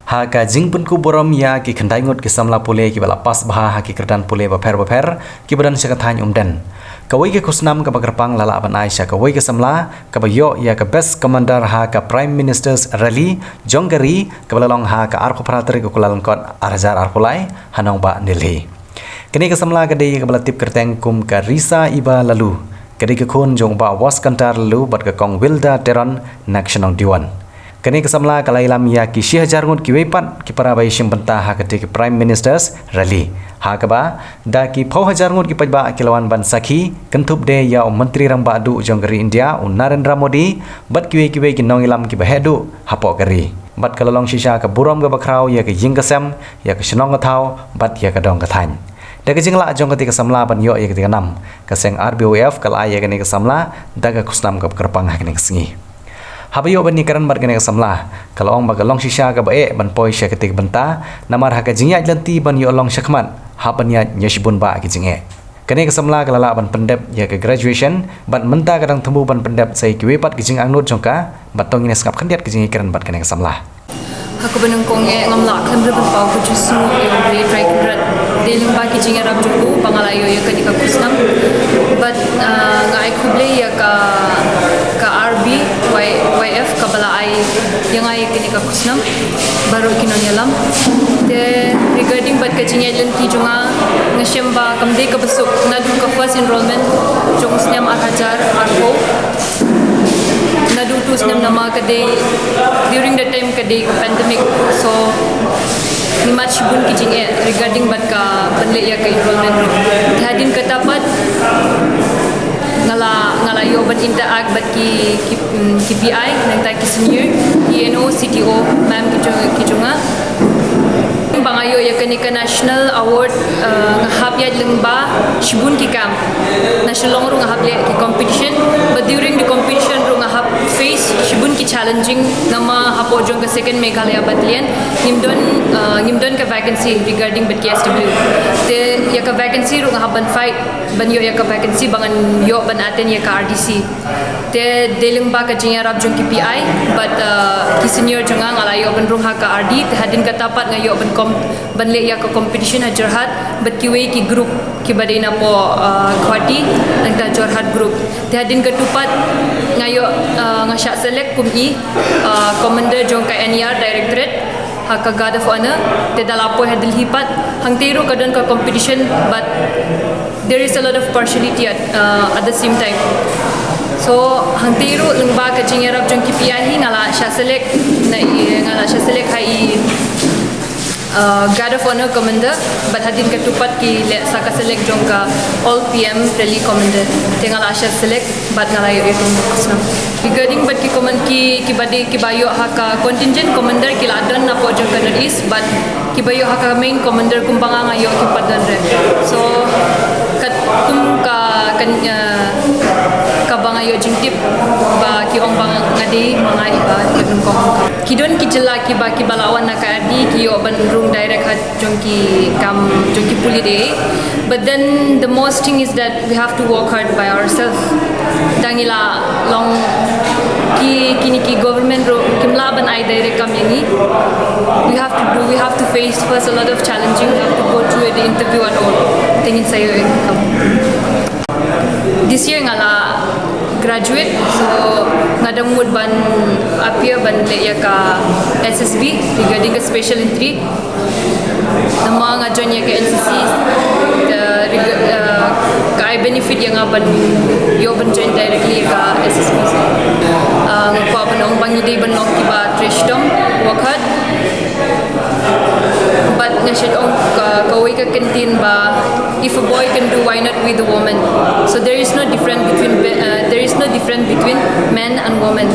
ha ka jingpun ku borom ya ki khandai ngot ki samla pule ki bala pas bha ha ki kerdan pule ba pher ki badan syakathany umden kawai ke kusnam ka bagrapang lala ban Aisha kawai ke samla ka bayo ya ka best commander ha ka prime ministers rally jonggari ka balalong ha ka arko prater ka kulalangkot arjar arpulai hanong ba Delhi kini ke samla ka dei ka balatip kerteng kum ka Risa iba lalu kini ke khun jong ba was kantar lalu bat ka kong wilda teron national diwan kini ke samla ka lailam ya ki Syekh Jarngut ki wepat ki para bai simbenta ha ka ki prime ministers rally ha ka ba da ki phau Jarngut ki pajba kilawan ban sakhi kentup de ya menteri ramba du jonggari India Narendra Modi bat ki ki nongilam ki bahedu hapo gari bat kalalong shisha ka burom ga bakrau ya ka yingkasam ya ka shnong ka thau bat ya ka dong ka thany daga jingla jong ketika samla ban yo ya ketika 6 kaseng RBOF kal aya kene ka samla daga kusnam ka kerpang ha kene singi habayo ban nikaran bar kene ka samla kalau ong bagalong shisha ka bae ban poi sha ketika benta namar ha ka jingya lanti ban yo long shakmat ha ban ya nyashbun ba ki jinge kene ka samla kalala ban pendep ya ka graduation ban menta kadang temu ban pendep sai ki wepat ki jing angnut jongka batong ine skap khandiat ki jinge karan bat kene ka samla aku benengkong ngamla kan berapa pau ku jusu yang beri try kudrat deling ba ki jinge rab juku pangalayo ya ka kusnam but ngai kuble ya ka RB YF ka bala ai yang ai kini ka kusnam baru kinon yalam de regarding bat ka jinge lenti junga ngasem ba kamde ka besuk nadu ka first enrollment jong snyam arhajar arko nadu tu snyam nama kade during the time kade pandemic so ni match bun ki jinge regarding bat ka panle ya ka enrollment hadin katapat ngala yo ban interact bat ki KPI nang ta ki senior ENO CTO ma'am ki junga bangayo ya kanika national award ngahap ya lengba shibun ki kam national long ru ngahap ya ki competition but during the competition ru ngahap face shibun ki challenging nama hapo jong ka second Meghalaya battalion ngimdon ka vacancy regarding bat KSW te ya ka vacancy ru ngahap ban fight ban yo ya ka vacancy bangan yo ban attend ya ka RDC te deling ba ka jinya rab jong KPI but ki senior jonga ngalayo ban ru ha ka RD te hadin ka tapat ngayo ban le ya ka competition ha Jorhat but ki way ki group ki badina po khwati nang ta Jorhat group te hadin ka tupat ngayo ngasya select kum commander jong ka NER directorate ha ka guard of honor te dalapo hadil hipat hang tiru kadan ka competition but there is a lot of partiality at the same time so hang tiru lengba ka jingerap jong KPI hi ngala sya select hai guard of honor commander but hadin ketupat ki saka select jong ka all PM rally commander tinggal asya select but ngalayo itu kusnam regarding but ki command ki badi ki bayo haka contingent commander ki ladon na po jong ka Northeast but ki bayo haka main commander kumpanga ngayo ki padan re so kat kum ka bangayo jingtip ba ki ong bang ngadi mangai ba nungkong kidon ki jela ki ba ki balawan na ka adi ki yo ban rung direct hat jongki puli de but then the most thing is that we have to work hard by ourselves dangila long kini ki government ro kimla ban ai direct kam yangi we have to face first a lot of challenging we have to go through the interview and all tingin sayo kam this year ngala graduate so ngadang mood ban appear ban le ya ka SSB regarding ka special entry nama ngajon ya ka NCC ka benefit yang ban yo ban join directly ka SSB ko ban ong bangi day ban long kiba trashdom work hard but nashed ong kawai ka canteen ba if a boy can do why not with a woman so there is no difference between men and women